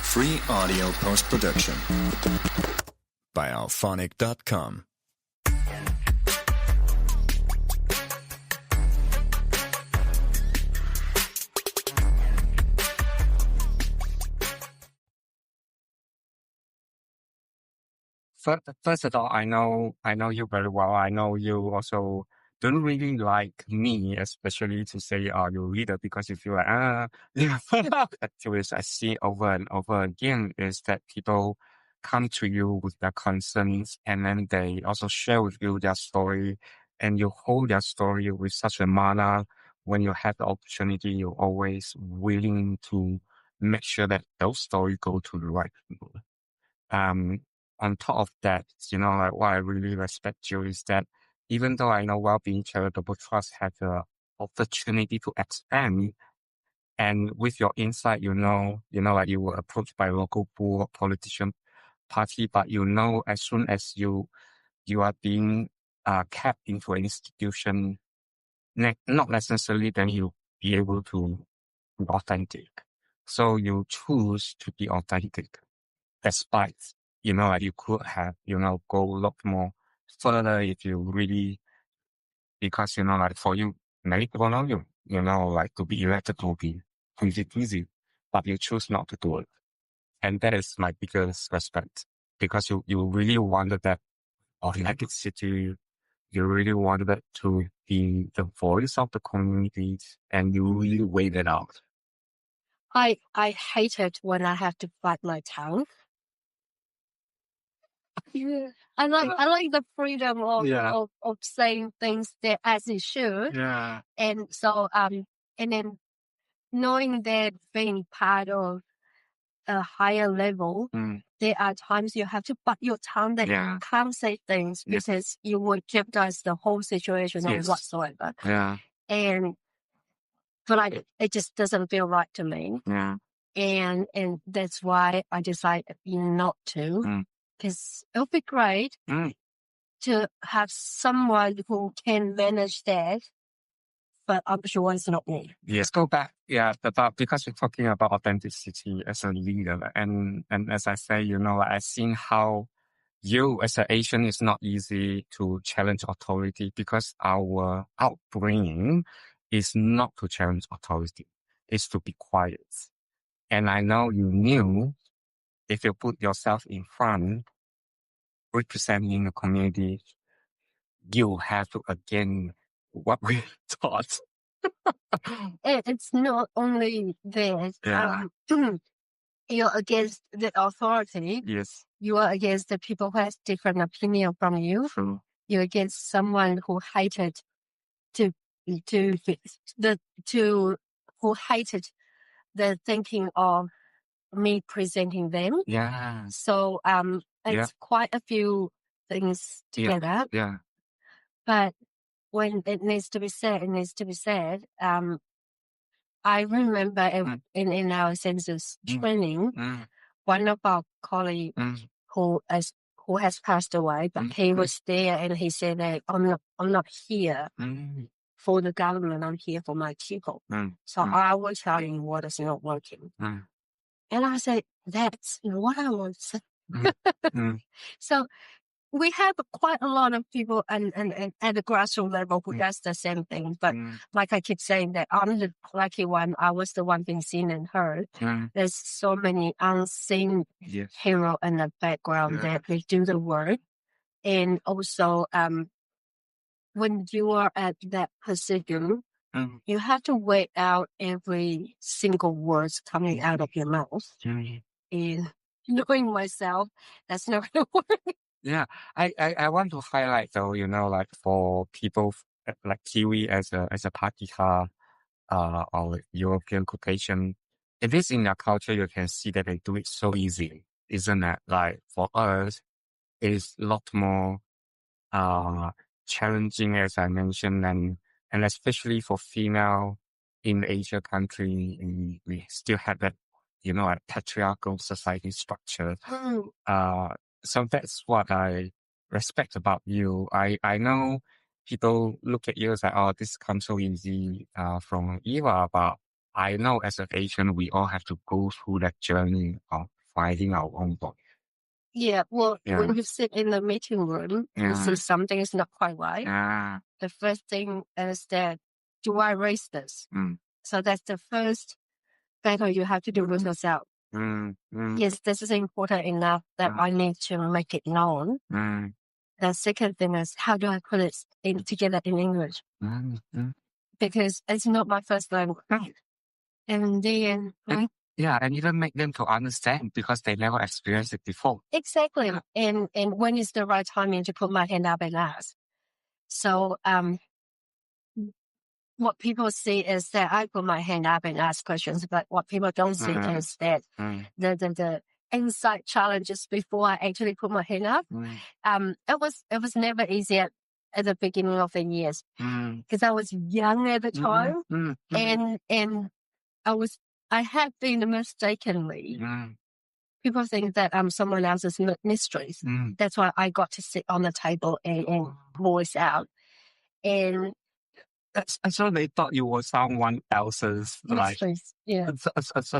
Free audio post-production by alphonic.com. First of all, I know you very well. I know you also don't really like me, especially to say you're a leader, because you feel like yeah. Actually, I see over and over again is that people come to you with their concerns, and then they also share with you their story, and you hold their story with such a manner. When you have the opportunity, you're always willing to make sure that those stories go to the right people. On top of that, like what I really respect you is that even though I know Wellbeing Charitable Trust has the opportunity to expand, and with your insight, like you were approached by a local politician party, but as soon as you are being kept into an institution, not necessarily then you'll be able to be authentic. So you choose to be authentic, despite like you could have, go a lot more further if you really, because, like for you, many people know you, like to be elected will be easy, but you choose not to do it. And that is my biggest respect, because you really wanted that authenticity. You really wanted it to be the voice of the communities, and you really weighed it out. I hate it when I have to fight my tongue. Yeah. I like the freedom of saying things that as it should. Yeah. And so and then knowing that being part of a higher level, there are times you have to bite your tongue that you can't say things because you would jeopardize the whole situation or whatsoever. Yeah. But it just doesn't feel right to me. Yeah. And that's why I decided not to. Because it would be great to have someone who can manage that, but I'm sure it's not me. Yes, go back. Yeah, because we're talking about authenticity as a leader, and as I say, like I've seen how you as an Asian is not easy to challenge authority, because our upbringing is not to challenge authority; it's to be quiet. And I know you knew if you put yourself in front, representing the community, you have to again what we taught. It's not only that. Yeah. You're against the authority. Yes. You are against the people who has different opinion from you. True. You're against someone who hated who hated the thinking of me presenting them. Yeah. So it's quite a few things together. Yeah. But when it needs to be said, it needs to be said. I remember in our census training, one of our colleagues who has passed away, but he was there and he said that I'm not here for the government, I'm here for my people. So I will tell you what is not working. And I said, that's what I want to say. So we have quite a lot of people and at the grassroots level who does the same thing. But like I keep saying that I'm the lucky one. I was the one being seen and heard. There's so many unseen heroes in the background that they do the work. And also, when you are at that position, you have to weigh out every single word coming out of your mouth. And knowing myself, that's not going to work. Yeah, I want to highlight though, like for people like Kiwi as a party car, or European Caucasian, it is in their culture. You can see that they do it so easily, isn't it? Like for us, it's a lot more challenging, as I mentioned, and especially for female in Asia country, we still have that, a patriarchal society structure. So that's what I respect about you. I know people look at you as like, oh, this comes so easy from Eva, but I know as an Asian, we all have to go through that journey of finding our own voice. Yeah, well, when you sit in the meeting room, you see something is not quite right. The first thing is that, do I raise this? So that's the first battle you have to do with yourself. Yes, this is important enough that I need to make it known. The second thing is, how do I put it together in English? Because it's not my first language. And then... and even make them to understand because they never experienced it before. Exactly. And when is the right timing to put my hand up and ask? So what people see is that I put my hand up and ask questions, but what people don't see is that the inside challenges before I actually put my hand up. It was never easy at the beginning of the years because I was young at the time, and I had been mistakenly. People think that I'm someone else's mistress. That's why I got to sit on the table and voice out. And so they thought you were someone else's mistress. Yeah.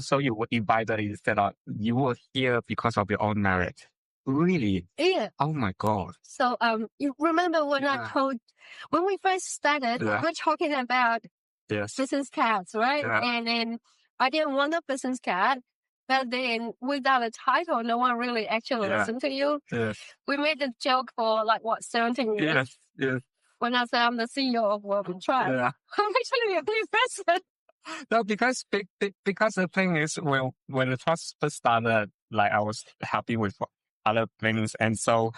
So you were invited instead of you were here because of your own merit. Really? Yeah. Oh my God. So you remember when when we first started, we were talking about business cards, right? And then I didn't want a business card. But then without a title, no one really actually listened to you. We made a joke for 17 years. When I say I'm the CEO of World Tribe, I'm actually a new person. No, because the thing is, when the trust first started, I was happy with other things, and so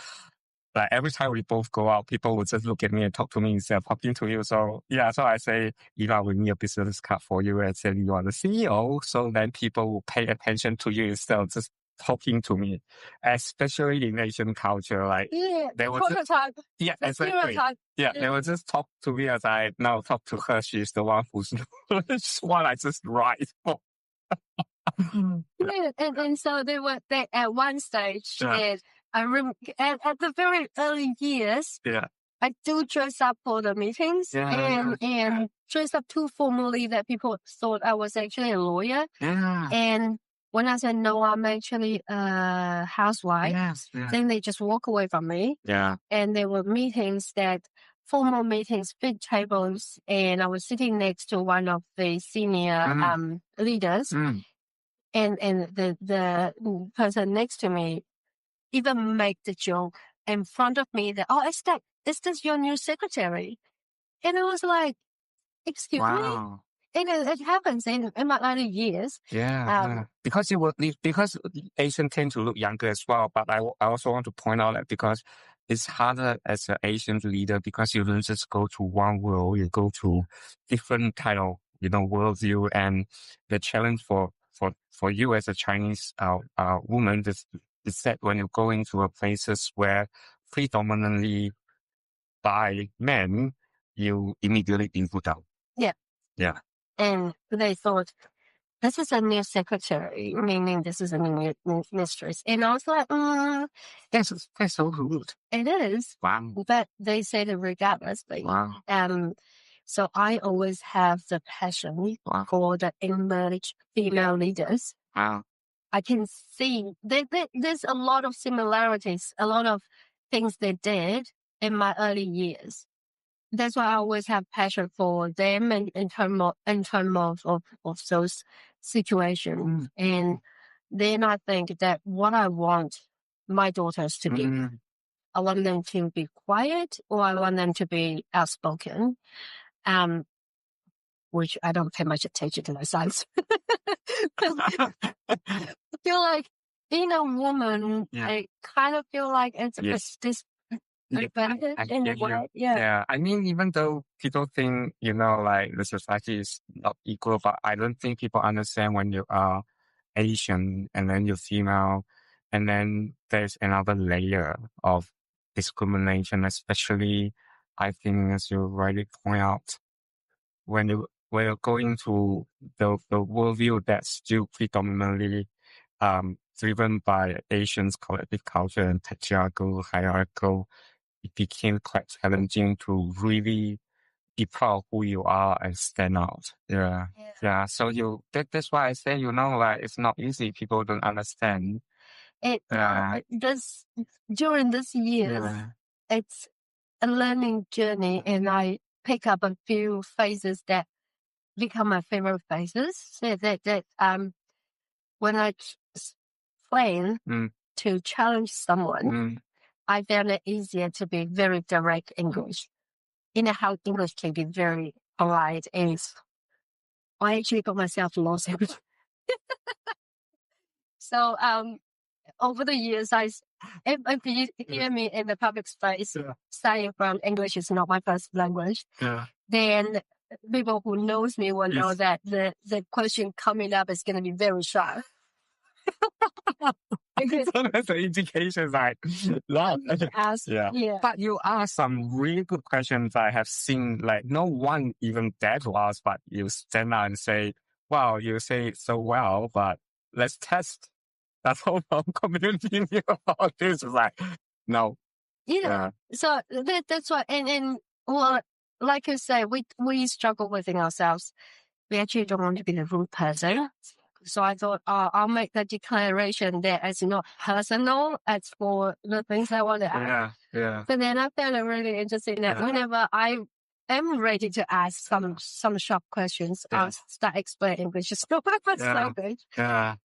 every time we both go out, people would just look at me and talk to me instead of talking to you. So so I say, Eva, we need a business card for you, and say you are the CEO. So then people will pay attention to you instead of just talking to me, especially in Asian culture. They would prototype. Exactly. They would just talk to me as I now talk to her. She's the one who's one I just write for. And so they at one stage, and I remember at the very early years, I do dress up for the meetings and dress up too formally that people thought I was actually a lawyer. And when I said, no, I'm actually a housewife, then they just walk away from me. And there were meetings formal meetings, big tables, and I was sitting next to one of the senior leaders. And the person next to me even make the joke in front of me that, is this your new secretary? And I was like, excuse me? And it happens in my early years. Because Asians tend to look younger as well. But I also want to point out that because it's harder as an Asian leader because you don't just go to one world, you go to different kind of, worldview. And the challenge for you as a Chinese woman is that when you go into places where predominantly by men, you immediately being put out. And they thought, this is a new secretary, meaning this is a new mistress. And I was like, that's so rude. It is. Wow. But they said it regardlessly. Wow. So I always have the passion for the emerged female leaders. Wow. I can see there's a lot of similarities, a lot of things they did in my early years. That's why I always have passion for them in terms of those situations. And then I think that what I want my daughters to be, I want them to be quiet or I want them to be outspoken. Which I don't pay much attention to my sons. I feel like being a woman, I kind of feel like it's this advantage in a way. I mean, even though people think, the society is not equal, but I don't think people understand when you are Asian and then you're female, and then there's another layer of discrimination, especially, I think, as you rightly point out, when you're going to the worldview that's still predominantly driven by Asians' collective culture and patriarchal, hierarchical, it became quite challenging to really be proud of who you are and stand out. Yeah. Yeah. So that's why I say, like, it's not easy. People don't understand. During this years, it's a learning journey, and I pick up a few phrases that become my favorite phrases. So that when I plan to challenge someone, I found it easier to be very direct English. You know how English can be very polite, and I actually got myself lost. So over the years, if you hear me in the public space saying from English is not my first language, then people who knows me will know that the question coming up is going to be very sharp. So that's the indication, like, But you ask some really good questions. I have seen, like, no one even dare to ask, but you stand out and say, wow, you say it so well, but let's test. That's whole community knew about this. Like, no. So that's why, and well, like you say, we struggle within ourselves. We actually don't want to be the rude person. So I thought, I'll make the declaration that it's not personal. It's for the things I want to ask. But then I found it really interesting that whenever I am ready to ask some sharp questions, I'll start explaining English. It's not so good.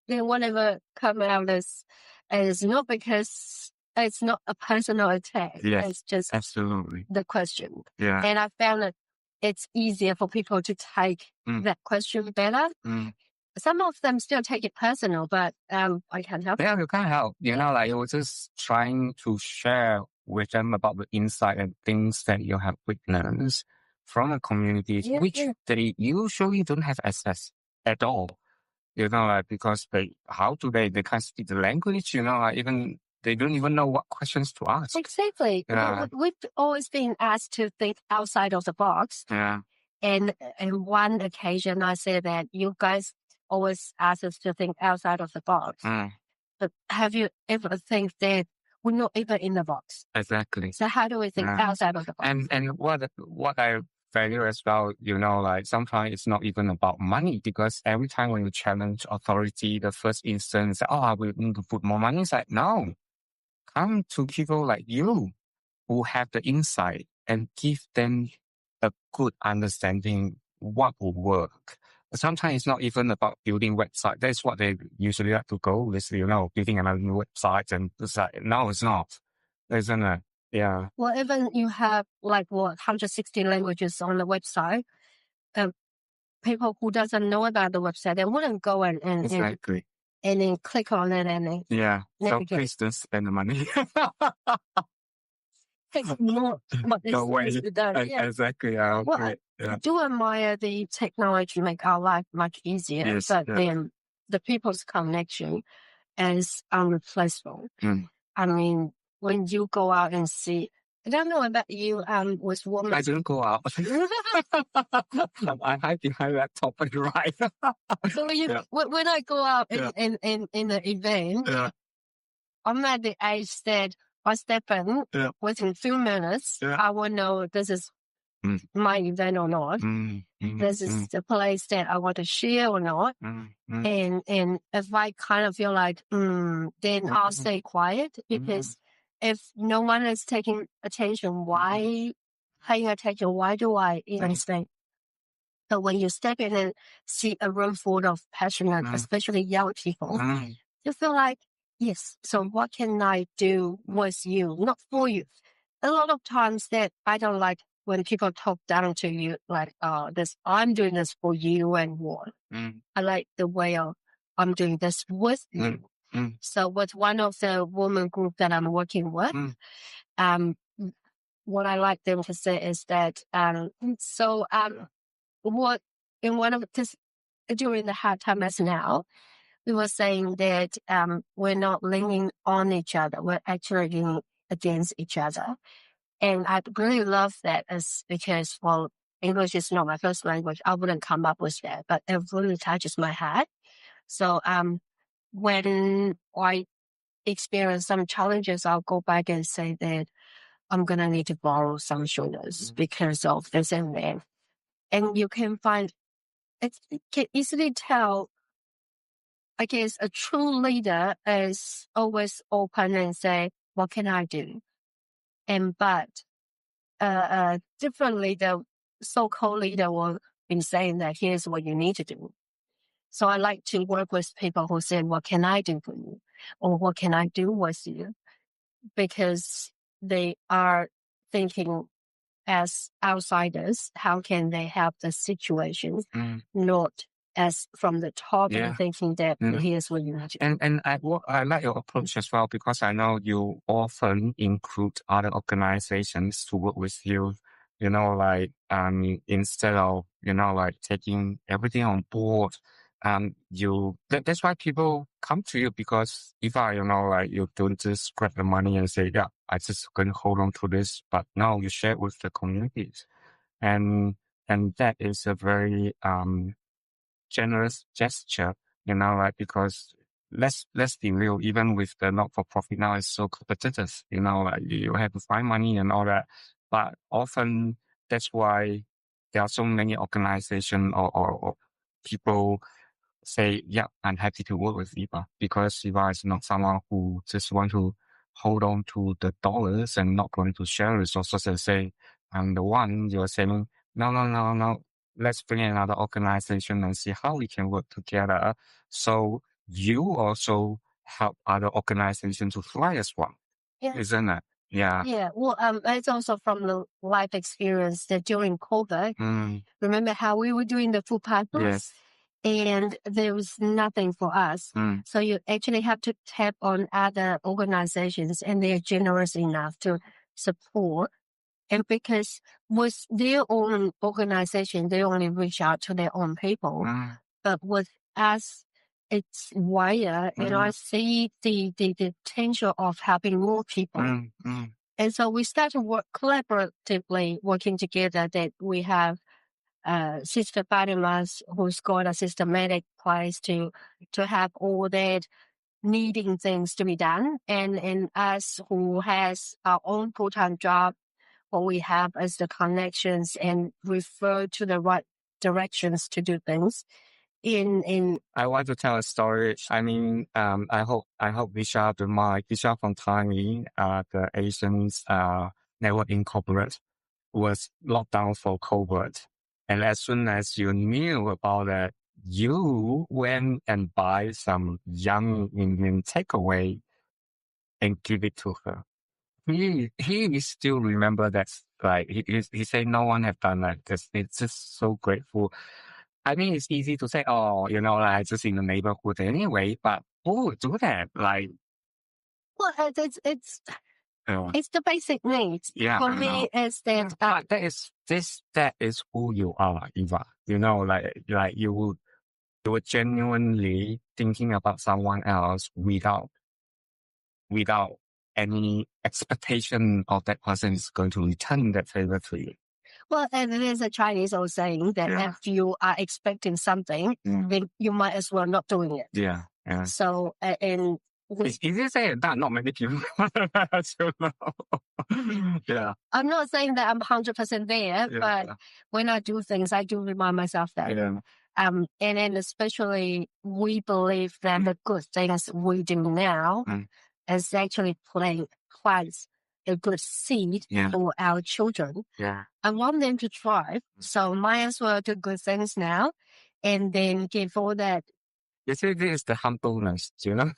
Then whatever come out is not because it's not a personal attack. It's just absolutely the question. And I found that it's easier for people to take that question better. Some of them still take it personal, but I can't help. Yeah, you can't help. Like, you were just trying to share with them about the insight and things that you have witnessed from the communities, which they usually don't have access at all. Like, because how do they can't speak the language, like, even they don't even know what questions to ask. Exactly. We've always been asked to think outside of the box. And in one occasion, I said that you guys always ask us to think outside of the box. But have you ever think that we're not even in the box? Exactly. So how do we think outside of the box? And what I value as well, like, sometimes it's not even about money, because every time when you challenge authority, the first instance, we need to put more money. It's like, no, come to people like you who have the insight and give them a good understanding what will work. Sometimes it's not even about building website. That's what they usually have to go with, building another new website. And it's like, no, it's not. Isn't it? Yeah. Well, even you have 160 languages on the website, people who doesn't know about the website, they wouldn't go and exactly. And then click on it and then so please don't spend the money. It's not what No way. Exactly. Well, I do admire the technology make our life much easier, but then the people's connection is unreplaceable. I mean, when you go out and see, I don't know about you, with women. I don't go out. I hide behind laptop and write. So when I go out in the event, I'm at the age that I step in within a few minutes. I will know this is my event or not. This is the place that I want to share or not. And if I kind of feel like, then I'll stay quiet, because if no one is taking attention, paying attention, why do I even stay? So when you step in and see a room full of passionate, especially young people, you feel like, yes, so what can I do with you, not for you? A lot of times that I don't like when people talk down to you, like, I'm doing this for you and what. I like the way of, I'm doing this with you. So with one of the women group that I'm working with, what I like them to say is that, what in one of this during the hard time as now, we were saying that we're not leaning on each other, we're actually leaning against each other. And I really love that, is because, well, English is not my first language. I wouldn't come up with that, but it really touches my heart. So when I experience some challenges, I'll go back and say that, I'm going to need to borrow some shoulders because of this and that. And you can can easily tell, I guess, a true leader is always open and say, what can I do? But different leader, so-called leader will be saying that here's what you need to do. So I like to work with people who say, what can I do for you? Or what can I do with you? Because they are thinking as outsiders, how can they help the situation, not as from the top and thinking that here's what you need to do. And I like your approach as well, because I know you often include other organizations to work with you, you know, like, instead of, you know, like taking everything on board. That's why people come to you, because if you know, like, you don't just grab the money and say, yeah, I just going to hold on to this, but no, you share it with the communities. And that is a very, generous gesture, you know, like, because let's be real, even with the not-for-profit now, it's so competitive, you know, like, you have to find money and all that. But often that's why there are so many organizations or people say, yeah, I'm happy to work with Eva, because Eva is not someone who just want to hold on to the dollars and not going to share resources and say, I'm the one. You're saying, no. Let's bring in another organization and see how we can work together. So you also help other organizations to fly as well, isn't it? Yeah. Yeah. Well, it's also from the life experience that during COVID, remember how we were doing the food parcels? Yes. And there was nothing for us. So you actually have to tap on other organizations, and they're generous enough to support. And because with their own organization, they only reach out to their own people. But with us, it's wider, and I see the potential of helping more people. And so we start to work collaboratively, working together, that we have Sister Fatima's, who's got a systematic place to have all that needing things to be done. And us who has our own full-time job, what we have is the connections and refer to the right directions to do things. I want to tell a story. I mean, I hope Visha don't mind. Visha from Thailand, the Asians Network Incorporated was locked down for COVID. And as soon as you knew about it, you went and buy some young Indian takeaway and give it to her. He still remember that, like, he said no one have done that. It's just so grateful. I mean, it's easy to say, oh, you know, like, just in the neighborhood anyway, but who would do that? Like, well, it's the basic needs. Yeah, for me, is that but that is who you are, Eva. You know, like you were genuinely thinking about someone else without any expectation of that person is going to return that favor to you. Well, and there's a Chinese old saying that if you are expecting something, then you might as well not doing it. Yeah. So, and it's easy to say that, not many people know. Yeah. I'm not saying that I'm 100% there, but when I do things, I do remind myself that. And then especially we believe that the good things we do now is actually plants a good seed for our children. I want them to thrive, so might as well do good things now, and then give all that. You see, this is the humbleness, you know?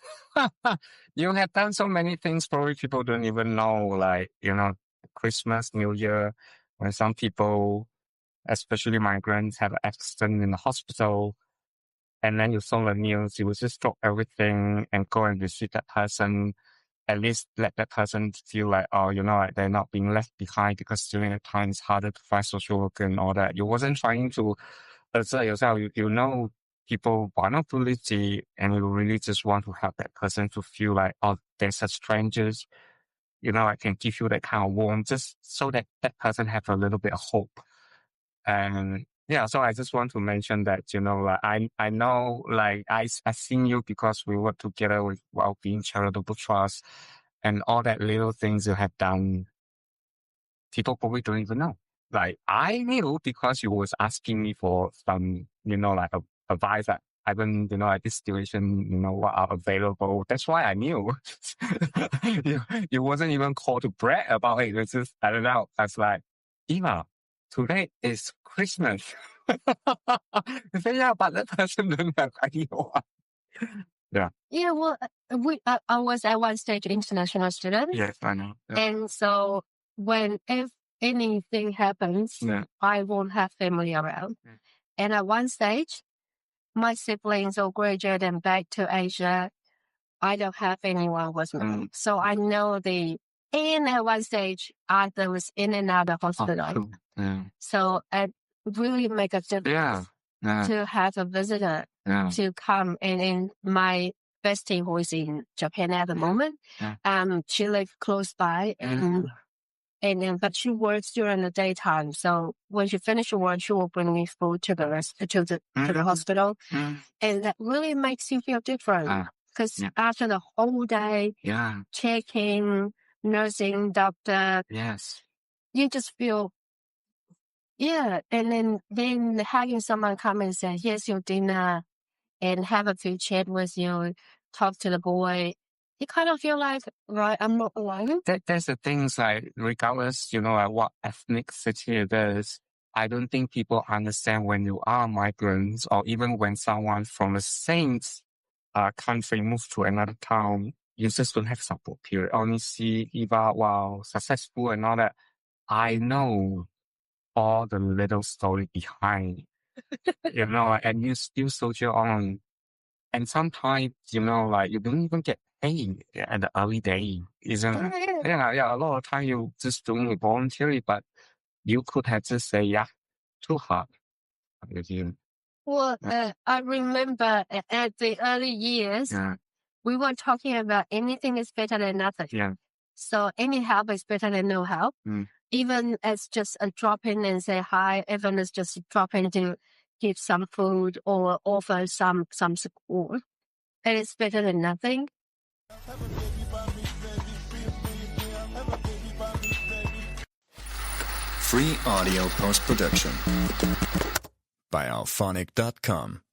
You have done so many things probably people don't even know, like, you know, Christmas, New Year, when some people, especially migrants, have an accident in the hospital, and then you saw the news, you would just drop everything and go and visit that person, at least let that person feel like, oh, you know, like they're not being left behind, because during the time it's harder to find social work and all that. You wasn't trying to assert yourself. You know people vulnerability, and you really just want to help that person to feel like, oh, they're such strangers. You know, I can give you that kind of warmth, just so that that person have a little bit of hope. And yeah, so I just want to mention that, you know, like, I know, like, I seen you because we work together with Wellbeing Charitable Trust, and all that little things you have done people probably don't even know. Like, I knew because you was asking me for some, like advice that I don't, at this situation, what are available. That's why I knew. you wasn't even called to brag about it. It's just, I don't know. I was like, Eva, today is Christmas. I said, yeah, but that person don't have idea why. Yeah. Yeah, well, I was at one stage international student. Yes, I know. Yeah. And so if anything happens, I won't have family around. Yeah. And at one stage, my siblings all graduated and back to Asia. I don't have anyone with me. So I know and at one stage, Arthur was in and out of hospital. Cool. Yeah. So it really make a difference to have a visitor to come. And my bestie who is in Japan at the moment, she lives close by but she works during the daytime. So when she finishes work, she will bring me food to the hospital. And that really makes you feel different. Because after the whole day, checking, nursing, doctor, you just feel, and then having someone come and say, here's your dinner, and have a few chat with you, talk to the boy, you kind of feel like, right, I'm not alone. There's the things like, regardless, like what ethnicity it is, I don't think people understand when you are migrants, or even when someone from the same country moves to another town, you just don't have support period. Only see Eva, wow, successful and all that. I know all the little story behind, and you still soldier on. And sometimes, like you don't even get paid at the early day, isn't it? Yeah. A lot of time you just doing it voluntarily, but you could have just say, too hard. Well, I remember at the early years, we were talking about anything is better than nothing. Yeah. So any help is better than no help. Even as just a drop in and say hi, even as just a drop in to give some food or offer some support. It is better than nothing. Free audio post-production by alphonic.com.